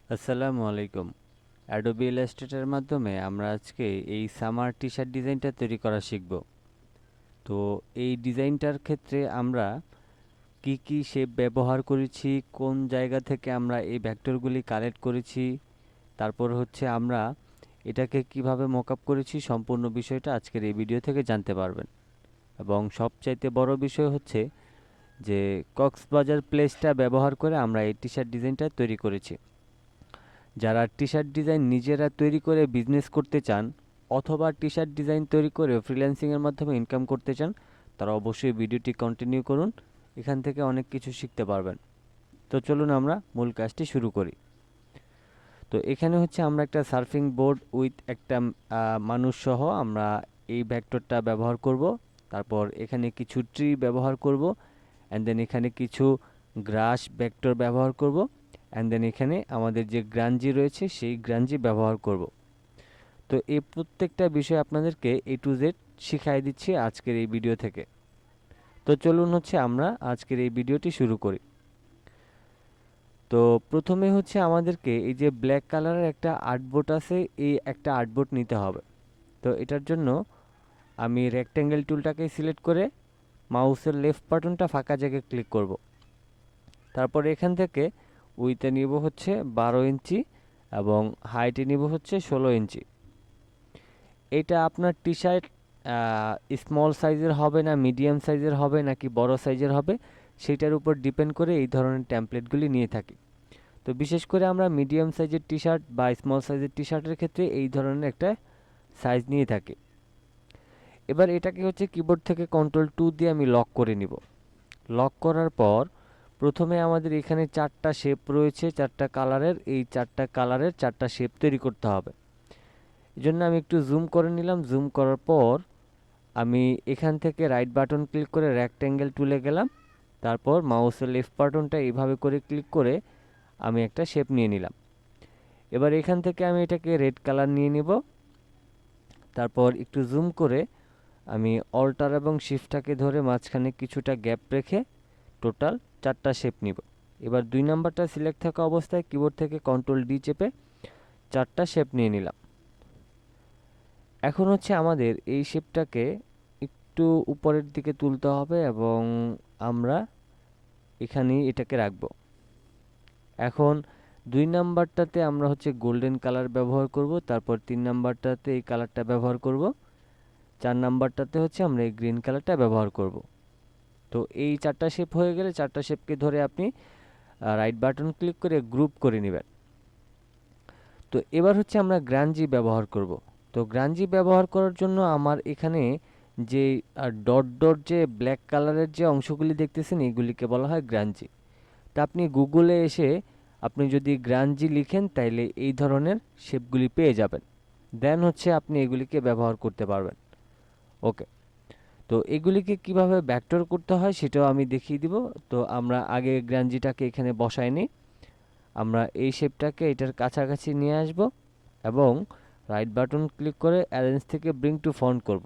আসসালামু আলাইকুম। অ্যাডোবি ইলাস্ট্রেটরের মাধ্যমে আমরা আজকে এই সামার টি শার্ট ডিজাইনটা তৈরি করা শিখব। তো এই ডিজাইনটার ক্ষেত্রে আমরা কি কি শেপ ব্যবহার করেছি, কোন জায়গা থেকে আমরা এই ভেক্টরগুলি কালেক্ট করেছি, তারপর হচ্ছে আমরা এটাকে কিভাবে মকআপ করেছি, সম্পূর্ণ বিষয়টা আজকের এই ভিডিও থেকে জানতে পারবেন। এবং সবচাইতে বড় বিষয় হচ্ছে যে কক্সবাজার প্লেসটা ব্যবহার করে আমরা এই টি শার্ট ডিজাইনটা তৈরি করেছি। যারা টি শার্ট ডিজাইন নিজেরা তৈরি করে বিজনেস করতে চান অথবা টি শার্ট ডিজাইন তৈরি করে ফ্রিল্যান্সিংয়ের মাধ্যমে ইনকাম করতে চান, তারা অবশ্যই ভিডিওটি কন্টিনিউ করুন। এখান থেকে অনেক কিছু শিখতে পারবেন। তো চলুন আমরা মূল কাজটি শুরু করি। তো এখানে হচ্ছে আমরা একটা সার্ফিং বোর্ড উইথ একটা মানুষ সহ আমরা এই ভেক্টরটা ব্যবহার করব। তারপর এখানে কিছু ট্রি ব্যবহার করব, অ্যান্ড দেন এখানে কিছু গ্রাস ভেক্টর ব্যবহার করব, অ্যান্ড দেন এখানে আমাদের যে গ্রাঞ্জি রয়েছে সেই গ্রাঞ্জি ব্যবহার করব। তো এই প্রত্যেকটা বিষয় আপনাদেরকে এ টু জেড শিখাই দিচ্ছি আজকের এই ভিডিও থেকে। তো চলুন হচ্ছে আমরা আজকের এই ভিডিওটি শুরু করি। তো প্রথমে হচ্ছে আমাদেরকে এই যে ব্ল্যাক কালারের একটা আর্টবোর্ড আছে, এই একটা আর্টবোর্ড নিতে হবে। তো এটার জন্য আমি রেক্ট্যাঙ্গেল টুলটাকে সিলেক্ট করে মাউসের লেফট বাটনটা ফাঁকা জায়গায় ক্লিক করব। তারপর এখান থেকে উইথে নিব হচ্ছে 12 ইঞ্চি এবং হাইটে নিব হচ্ছে 16 ইঞ্চি। এটা আপনার টি শার্ট স্মল সাইজের হবে না মিডিয়াম সাইজের হবে নাকি বড় সাইজের হবে, সেটার উপর ডিপেন্ড করে এই ধরনের ট্যাম্পলেটগুলি নিয়ে থাকি। তো বিশেষ করে আমরা মিডিয়াম সাইজের টি শার্ট বা স্মল সাইজের টি শার্টের ক্ষেত্রে এই ধরনের একটা সাইজ নিয়ে থাকি। এবার এটাকে হচ্ছে কিবোর্ড থেকে Ctrl+2 দিয়ে আমি লক করে নিব। লক করার পর প্রথমে আমাদের এখানে 4টা শেপ রয়েছে, 4টা কালারের, এই 4টা কালারের 4টা শেপ তৈরি করতে হবে। এই জন্য আমি একটু জুম করে নিলাম। জুম করার পর আমি এখান থেকে রাইট বাটন ক্লিক করে রেক্ট্যাঙ্গেল টুলে গেলাম। তারপর মাউসের লেফট বাটনটা এইভাবে করে ক্লিক করে আমি একটা শেপ নিয়ে নিলাম। এবার এখান থেকে আমি এটাকে রেড কালার নিয়ে নিব। তারপর একটু জুম করে আমি অল্টার এবং শিফটটাকে ধরে মাঝখানে কিছুটা গ্যাপ রেখে টোটাল 4টা শেপ নিব। এবার 2 নাম্বারটা সিলেক্ট থাকা অবস্থায় কিবোর্ড থেকে Ctrl+D চেপে 4টা শেপ নিয়ে নিলাম। এখন হচ্ছে আমাদের এই শেপটাকে একটু উপরের দিকে তুলতে হবে এবং আমরা এখানেই এটাকে রাখব। এখন 2 নাম্বারটাতে আমরা হচ্ছে গোল্ডেন কালার ব্যবহার করব, তারপর 3 নাম্বারটাতে এই কালারটা ব্যবহার করব, 4 নাম্বারটাতে হচ্ছে আমরা এই গ্রিন কালারটা ব্যবহার করব। তো এই 4টা শেপ হয়ে গেলে 4টা শেপকে ধরে আপনি রাইট বাটন ক্লিক করে গ্রুপ করে নেবেন। তো এবার হচ্ছে আমরা গ্রাঞ্জি ব্যবহার করব। তো গ্রাঞ্জি ব্যবহার করার জন্য আমার এখানে যে ডট ডট যে ব্ল্যাক কালারের যে অংশগুলি দেখতেছেন এইগুলিকে বলা হয় গ্রাঞ্জি। তা আপনি গুগলে এসে আপনি যদি গ্রাঞ্জি লিখেন তাইলে এই ধরনের শেপগুলি পেয়ে যাবেন। দেন হচ্ছে আপনি এগুলিকে ব্যবহার করতে পারবেন। ওকে, তো এগুলিকে কিভাবে ভেক্টর করতে হয় সেটাও আমি দেখিয়ে দিব। তো আমরা আগে গ্রাঞ্জিটাকে এখানে বসাই নিই। আমরা এই শেপটাকে এটার কাছাকাছি নিয়ে আসব এবং রাইট বাটন ক্লিক করে অ্যারেঞ্জ থেকে ব্রিং টু ফ্রন্ট করব।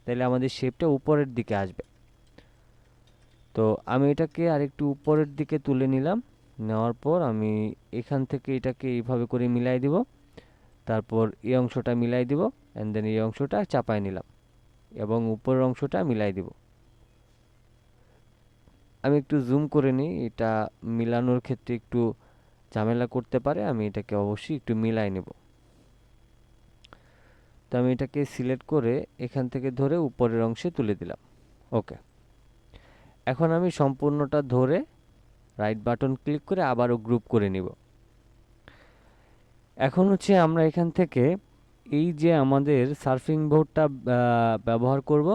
তাহলে আমাদের শেপটা উপরের দিকে আসবে। তো আমি এটাকে আরেকটু উপরের দিকে তুলে নিলাম। নেওয়ার পর আমি এখান থেকে এটাকে এইভাবে করে মিলাই দিব। তারপর এই অংশটা মিলাই দিব, অ্যান্ড দেন এই অংশটা চাপায় নিলাম এবং উপরের অংশটা মিলাই দিব। আমি একটু জুম করে নিই, এটা মিলানোর ক্ষেত্রে একটু ঝামেলা করতে পারে, আমি এটাকে অবশ্যই একটু মিলাই নেব। তো আমি এটাকে সিলেক্ট করে এখান থেকে ধরে উপরের অংশে তুলে দিলাম। ওকে, এখন আমি সম্পূর্ণটা ধরে রাইট বাটন ক্লিক করে আবারও গ্রুপ করে নিব। এখন হচ্ছে আমরা এখান থেকে এই যে আমাদের সার্ফিং বোর্ডটা ব্যবহার করব,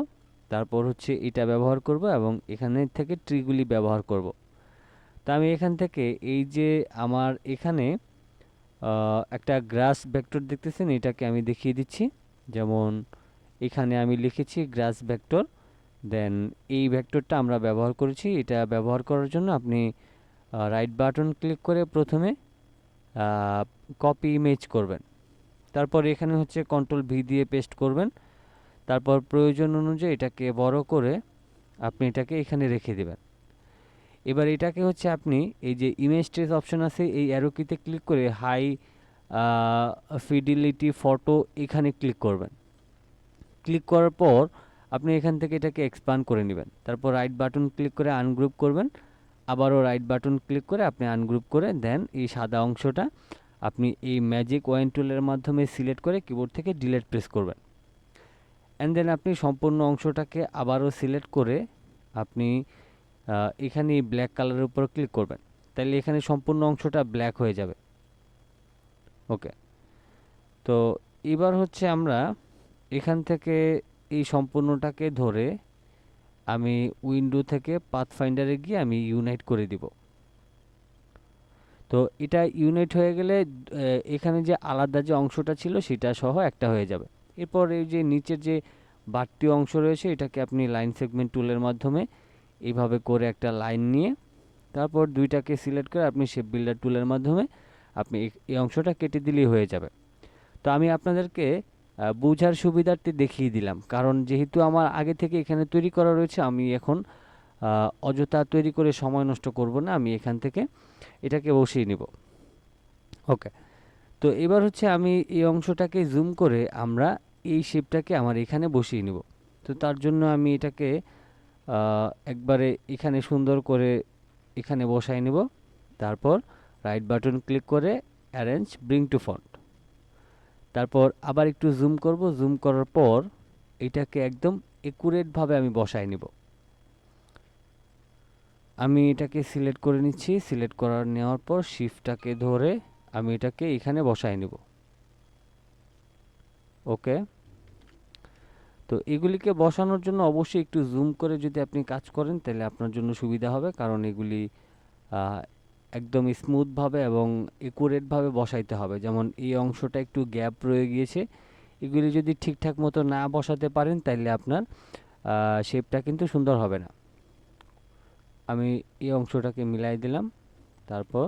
তারপর হচ্ছে এটা ব্যবহার করব এবং এখানে থেকে ট্রিগুলি ব্যবহার করব। তো আমি এখান থেকে এই যে আমার এখানে একটা গ্রাস ভেক্টর দেখতেছেন, এটাকে আমি দেখিয়ে দিচ্ছি। যেমন এখানে আমি লিখেছি গ্রাস ভেক্টর, দেন এই ভেক্টরটা আমরা ব্যবহার করেছি। এটা ব্যবহার করার জন্য আপনি রাইট বাটন ক্লিক করে প্রথমে কপি ইমেজ করবেন। তারপর এখানে হচ্ছে Ctrl+V দিয়ে পেস্ট করবেন। তারপর প্রয়োজন অনুযায়ী এটাকে বড় করে আপনি এটাকে এখানে রেখে দেবেন। এবার এটাকে হচ্ছে আপনি এই যে ইমেজ ট্রেস অপশন আছে এই অ্যারো কিতে ক্লিক করে হাই ফিডিলিটি ফটো এখানে ক্লিক করবেন। ক্লিক করার পর আপনি এখান থেকে এটাকে এক্সপান্ড করে নেবেন। তারপর রাইট বাটন ক্লিক করে আনগ্রুপ করবেন, আবারও রাইট বাটন ক্লিক করে আপনি আনগ্রুপ করে দেন এই সাদা অংশটা আপনি এই ম্যাজিক ওয়াইন টুলের মাধ্যমে সিলেক্ট করে কিবোর্ড থেকে ডিলিট প্রেস করবেন। অ্যান্ড দেন আপনি সম্পূর্ণ অংশটাকে আবারও সিলেক্ট করে আপনি এখানে এই ব্ল্যাক কালারের উপর ক্লিক করবেন, তাহলে এখানে সম্পূর্ণ অংশটা ব্ল্যাক হয়ে যাবে। ওকে, তো এবার হচ্ছে আমরা এখান থেকে এই সম্পূর্ণটাকে ধরে আমি উইন্ডো থেকে পাথফাইন্ডারে গিয়ে আমি ইউনাইট করে দিব। তো এটা ইউনাইট হয়ে গেলে এখানে যে আলাদা যে অংশটা ছিল সেটা সহ একটা হয়ে যাবে। এরপর এই যে নিচের যে বাড়তি অংশ রয়েছে এটাকে আপনি লাইন সেগমেন্ট টুলের মাধ্যমে এইভাবে করে একটা লাইন নিয়ে তারপর দুইটাকে সিলেক্ট করে আপনি শেপ বিল্ডার টুলের মাধ্যমে আপনি এই অংশটা কেটে দিলেই হয়ে যাবে। তো আমি আপনাদেরকে বোঝার সুবিধার্থে দেখিয়ে দিলাম, কারণ যেহেতু আমার আগে থেকে এখানে তৈরি করা রয়েছে আমি এখন অযথা তৈরি করে সময় নষ্ট করব না, আমি এখান থেকে এটাকে বসিয়ে নিব। ওকে, তো এবার হচ্ছে আমি এই অংশটাকে জুম করে আমরা এই শেপটাকে আমার এখানে বসিয়ে নিব। তো তার জন্য আমি এটাকে একবারে এখানে সুন্দর করে এখানে বসাই নেব। তারপর রাইট বাটন ক্লিক করে অ্যারেঞ্জ ব্রিং টু ফন্ট, তারপর আবার একটু জুম করব, জুম করার পর এটাকে একদম একুরেটভাবে আমি বসাই নেব। আমি এটাকে সিলেক্ট করে নিচ্ছি, সিলেক্ট করার নেওয়ার পর শিফটটাকে ধরে আমি এটাকে এখানে বসাই নেব। ওকে, তো এগুলিকে বসানোর জন্য অবশ্যই একটু জুম করে যদি আপনি কাজ করেন তাহলে আপনার জন্য সুবিধা হবে, কারণ এগুলি একদম স্মুথভাবে এবং একুরেটভাবে বসাইতে হবে। যেমন এই অংশটা একটু গ্যাপ রয়ে গিয়েছে, এগুলি যদি ঠিকঠাক মতো না বসাতে পারেন তাহলে আপনার শেপটা কিন্তু সুন্দর হবে না। আমি এই অংশটাকে মিলাই দিলাম, তারপর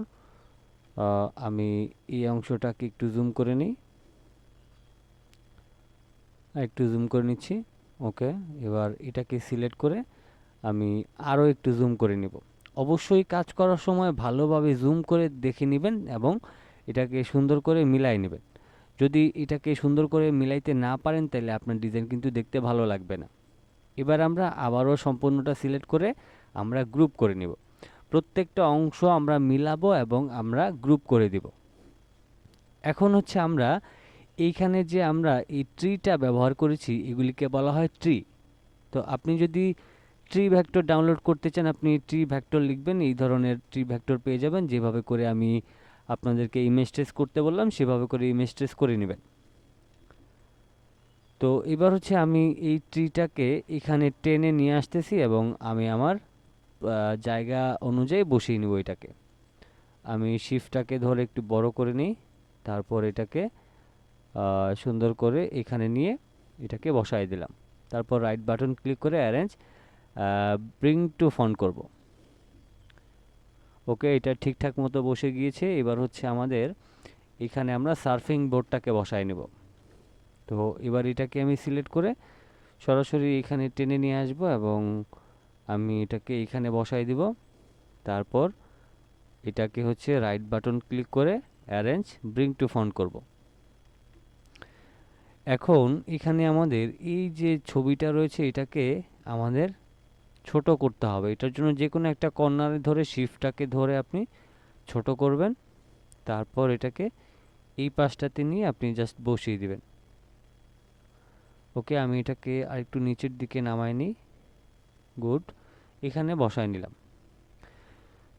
আমি এই অংশটাকে একটু জুম করে নিই, একটু জুম করে নিচ্ছি। ওকে, এবার এটাকে সিলেক্ট করে আমি আরও একটু জুম করে নিব। অবশ্যই কাজ করার সময় ভালোভাবে জুম করে দেখে নেবেন এবং এটাকে সুন্দর করে মিলাই নেবেন। যদি এটাকে সুন্দর করে মিলাইতে না পারেন তাহলে আপনার ডিজাইন কিন্তু দেখতে ভালো লাগবে না। এবার আমরা আবারও সম্পূর্ণটা সিলেক্ট করে আমরা গ্রুপ করে নিব। প্রত্যেকটা অংশ আমরা মিলাবো এবং আমরা গ্রুপ করে দিব। এখন হচ্ছে আমরা এইখানে যে আমরা এই ট্রিটা ব্যবহার করেছি এগুলিকে বলা হয় ট্রি। তো আপনি যদি ট্রি ভেক্টর ডাউনলোড করতে চান আপনি ট্রি ভেক্টর লিখবেন, এই ধরনের ট্রি ভেক্টর পেয়ে যাবেন। যেভাবে করে আমি আপনাদেরকে ইমেজ ট্রেস করতে বললাম সেভাবে করে ইমেজ ট্রেস করে নেবেন। তো এবার হচ্ছে আমি এই ট্রিটাকে এখানে টেনে নিয়ে আসতেছি এবং আমি আমার জায়গা অনুযায়ী বসিয়ে নিব। এটাকে আমি শিফটটাকে ধরে একটু বড় করে নিই, তারপর এটাকে সুন্দর করে এখানে নিয়ে এটাকে বসাই দিলাম। তারপর রাইট বাটন ক্লিক করে অ্যারেঞ্জ ব্রিং টু ফন্ট করব। ওকে, এটা ঠিকঠাক মতো বসে গিয়েছে। এবার হচ্ছে আমাদের এখানে আমরা সার্ফিং বোর্ডটাকে বসাই নেব। তো এবার এটাকে আমি সিলেক্ট করে সরাসরি এখানে টেনে নিয়ে আসব এবং আমি এটাকে এখানে বসাই দিব। তারপর এটাকে হচ্ছে রাইট বাটন ক্লিক করে অ্যারেঞ্জ ব্রিং টু ফন্ট করব। এখন এখানে আমাদের এই যে ছবিটা রয়েছে এটাকে আমাদের ছোট করতে হবে। এটার জন্য যে কোনো একটা কর্নারে ধরে শিফটটাকে ধরে আপনি ছোট করবেন, তারপর এটাকে এই পাশটাতে নিয়ে আপনি জাস্ট বসিয়ে দিবেন। ওকে, আমি এটাকে আরেকটু নিচের দিকে নামাই নিই। গুড, এখানে বসায় নিলাম।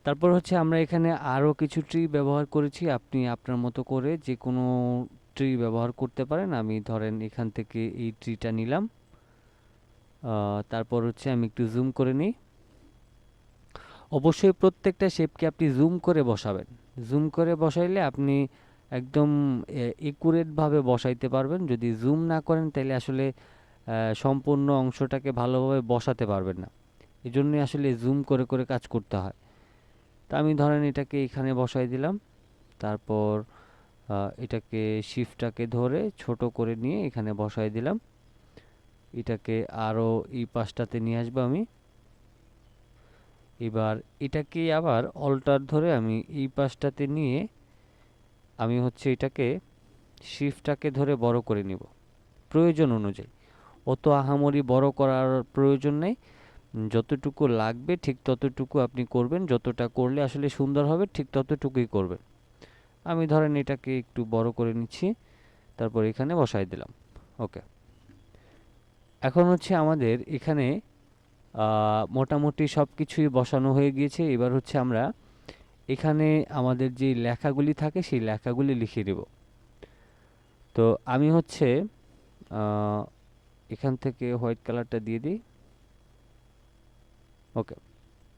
তারপর হচ্ছে আমরা এখানে আরও কিছু ট্রি ব্যবহার করেছি, আপনি আপনার মতো করে যে কোনো ট্রি ব্যবহার করতে পারেন। আমি ধরেন এখান থেকে এই ট্রিটা নিলাম, তারপর হচ্ছে আমি একটু জুম করে নিই। অবশ্যই প্রত্যেকটা শেপকে আপনি জুম করে বসাবেন। জুম করে বসাইলে আপনি একদম একুরেটভাবে বসাইতে পারবেন। যদি জুম না করেন তাহলে আসলে সম্পূর্ণ অংশটাকে ভালোভাবে বসাতে পারবেন না। এজন্যই আসলে জুম করে করে কাজ করতে হয়। তা আমি ধরেন এটাকে এখানে বসাই দিলাম, তারপর এটাকে শিফটটাকে ধরে ছোট করে নিয়ে এখানে বসাই দিলাম। এটাকে আরও এই পাশটাতে নিয়ে আসবো আমি। এবার এটাকে আবার অল্টার ধরে আমি এই পাশটাতে নিয়ে আমি হচ্ছে এটাকে শিফটটাকে ধরে বড় করে নিব প্রয়োজন অনুযায়ী। অত আহামরি বড় করার প্রয়োজন নেই, যতটুকু লাগবে ঠিক ততটুকু আপনি করবেন, যতটা করলে আসলে সুন্দর হবে ঠিক ততটুকুই করবেন। আমি ধরেন এটাকে একটু বড় করে নিচ্ছি, তারপর এখানে বসাই দিলাম। ওকে, এখন হচ্ছে আমাদের এখানে মোটামুটি সব কিছুই বসানো হয়ে গিয়েছে। এবার হচ্ছে আমরা এখানে আমাদের যে লেখাগুলি থাকে সেই লেখাগুলি লিখে দেব। তো আমি হচ্ছে এখান থেকে হোয়াইট কালারটা দিয়ে দিই। ওকে,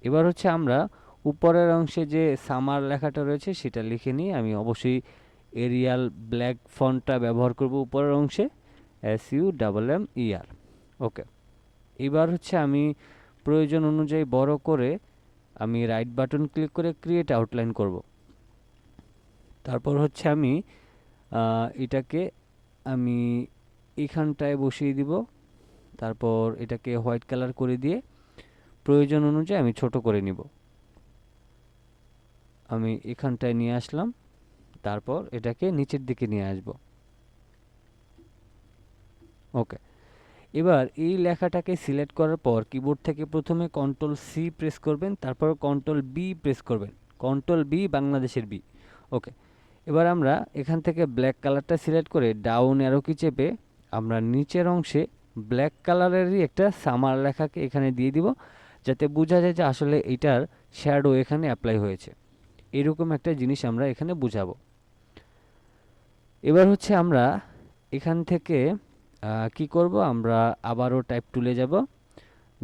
এবার হচ্ছে আমরা উপরের অংশে যে সামার লেখাটা রয়েছে সেটা লিখে নিই। আমি অবশ্যই এরিয়াল ব্ল্যাক ফন্টটা ব্যবহার করব উপরের অংশে, SUMMER। ওকে, এবার হচ্ছে আমি প্রয়োজন অনুযায়ী বড় করে আমি রাইট বাটন ক্লিক করে ক্রিয়েট আউটলাইন করব। তারপর হচ্ছে আমি এটাকে আমি এখানটায় বসিয়ে দিব। তারপর এটাকে হোয়াইট কালার করে দিয়ে প্রয়োজন অনুযায়ী আমি ছোট করে নিব। আমি এখানটায় নিয়ে আসলাম, তারপর এটাকে নিচের দিকে নিয়ে আসব। ওকে, এবার এই লেখাটাকে সিলেক্ট করার পর কিবোর্ড থেকে প্রথমে Ctrl+C প্রেস করবেন, তারপর Ctrl+B প্রেস করবেন, Ctrl+B বাংলাদেশের বি। ওকে, এবার আমরা এখান থেকে ব্ল্যাক কালারটা সিলেক্ট করে ডাউন অ্যারো কি চেপে আমরা নিচের অংশে ব্ল্যাক কালারেরই একটা সামার লেখাকে এখানে দিয়ে দিব, যাতে বোঝা যায় যে আসলে এটার শ্যাডো এখানে অ্যাপ্লাই হয়েছে। এরকম একটা জিনিস আমরা এখানে বুঝাবো। এবার হচ্ছে আমরা এখান থেকে কি করব, আমরা আবারও টাইপ টুলে যাব,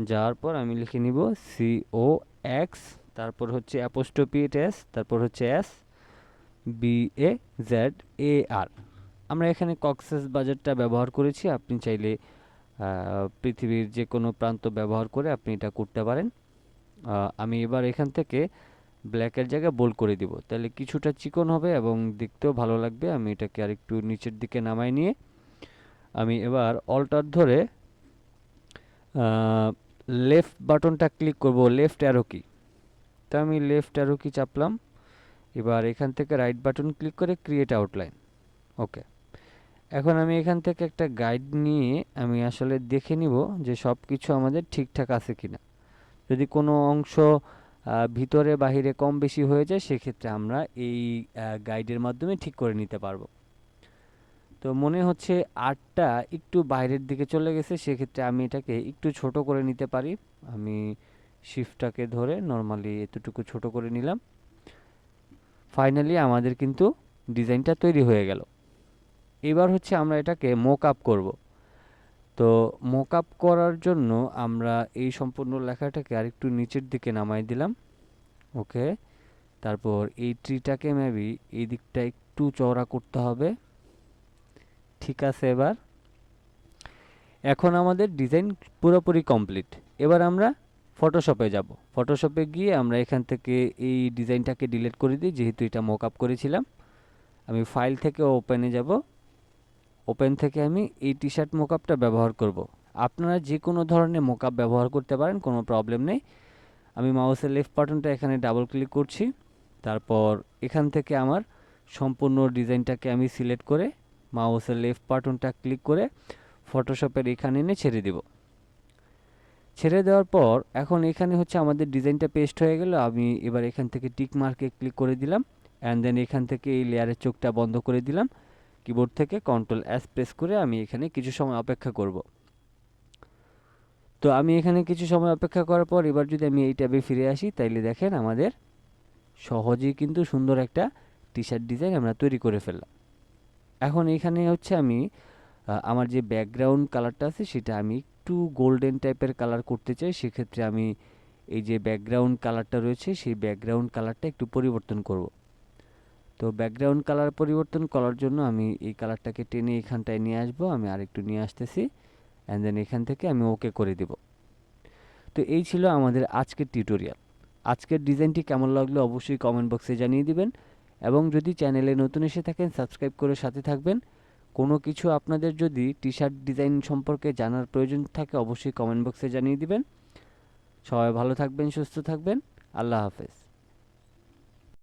যাওয়ার পর আমি লিখে নিব COX, তারপর হচ্ছে অ্যাপোস্ট্রোফি S, তারপর হচ্ছে SBAZAR। আমরা এখানে কক্সেস বাজারটা ব্যবহার করেছি, আপনি চাইলে পৃথিবীর যে কোনো প্রান্ত ব্যবহার করে আপনি এটা করতে পারেন। আমি এবার এখান থেকে ব্ল্যাকের জায়গায় বোল্ড করে দিব, তাহলে কিছুটা চিকন হবে এবং দেখতেও ভালো লাগবে। আমি এটাকে আরেকটু নিচের দিকে নামাই নিয়ে আমি এবার অল্টার ধরে লেফট বাটনটা ক্লিক করব, লেফট অ্যারো কি। তো আমি লেফট অ্যারো কি চাপলাম। এবার এখান থেকে রাইট বাটন ক্লিক করে ক্রিয়েট আউটলাইন। ওকে, এখন আমি এখান থেকে একটা গাইড নিয়ে আমি আসলে দেখে নিব যে সব কিছু আমাদের ঠিকঠাক আছে কিনা। যদি কোনো অংশ ভিতরে বাহিরে কম বেশি হয়ে যায় সেক্ষেত্রে আমরা এই গাইডের মাধ্যমে ঠিক করে নিতে পারবো। তো মনে হচ্ছে আর্টটা একটু বাইরের দিকে চলে গেছে, সেক্ষেত্রে আমি এটাকে একটু ছোট করে নিতে পারি। আমি শিফটটাকে ধরে নর্মালি এতটুকু ছোট করে নিলাম। ফাইনালি আমাদের কিন্তু ডিজাইনটা তৈরি হয়ে গেল। এবার হচ্ছে আমরা এটাকে মক আপ করব। তো মক আপ করার জন্য আমরা এই সম্পূর্ণ লেখাটাকে আরেকটু নিচের দিকে নামাই দিলাম। ওকে, তারপর এই ট্রিটাকে মেবি এই দিকটা একটু চওড়া করতে হবে। ঠিক আছে, এখন আমাদের ডিজাইন পুরোপুরি কমপ্লিট। এবার আমরা ফটোশপে যাব। ফটোশপে গিয়ে আমরা এখান থেকে এই ডিজাইনটাকে ডিলিট করে দিই, যেহেতু এটা মক আপ করেছিলাম। আমি ফাইল থেকে ওপেনে যাব, ওপেন থেকে আমি এই টি শার্ট মক আপটা ব্যবহার করব। আপনারা যে কোনো ধরনের মক আপ ব্যবহার করতে পারেন, কোনো প্রবলেম নেই। আমি মাউসের লেফট বাটনটা এখানে ডাবল ক্লিক করছি, তারপর এখান থেকে আমার সম্পূর্ণ ডিজাইনটাকে আমি সিলেক্ট করে মাউসের লেফট বাটনটা ক্লিক করে ফটোশপের এখানে এনে ছেড়ে দেব। ছেড়ে দেওয়ার পর এখন এখানে হচ্ছে আমাদের ডিজাইনটা পেস্ট হয়ে গেল। আমি এবার এখান থেকে টিক মার্কে ক্লিক করে দিলাম, অ্যান্ড দেন এখান থেকে এই লেয়ারের চোখটা বন্ধ করে দিলাম। কিবোর্ড থেকে Ctrl+S প্রেস করে আমি এখানে কিছু সময় অপেক্ষা করব। তো আমি এখানে কিছু সময় অপেক্ষা করার পর এবার যদি আমি এই ট্যাবে ফিরে আসি, তাইলে দেখেন আমাদের সহজেই কিন্তু সুন্দর একটা টি শার্ট ডিজাইন আমরা তৈরি করে ফেললাম। এখন এখানে হচ্ছে আমি আমার যে ব্যাকগ্রাউন্ড কালারটা আছে সেটা আমি একটু গোল্ডেন টাইপের কালার করতে চাই। সেক্ষেত্রে আমি এই যে ব্যাকগ্রাউন্ড কালারটা রয়েছে সেই ব্যাকগ্রাউন্ড কালারটা একটু পরিবর্তন করব। তো ব্যাকগ্রাউন্ড কালার পরিবর্তন করার জন্য আমি এই কালারটাকে টেনে এখানটায় নিয়ে আসবো। আমি আরেকটু নিয়ে আসতেছি, অ্যান্ড দেন এখান থেকে আমি ওকে করে দেব। তো এই ছিল আমাদের আজকের টিউটোরিয়াল। আজকের ডিজাইনটি কেমন লাগলো অবশ্যই কমেন্ট বক্সে জানিয়ে দিবেন, এবং যদি চ্যানেলে নতুন এসে থাকেন সাবস্ক্রাইব করে সাথে থাকবেন। কোনো কিছু আপনাদের যদি টি শার্ট ডিজাইন সম্পর্কে জানার প্রয়োজন থাকে অবশ্যই কমেন্ট বক্সে জানিয়ে দিবেন। সবাই ভালো থাকবেন, সুস্থ থাকবেন। আল্লাহ হাফেজ।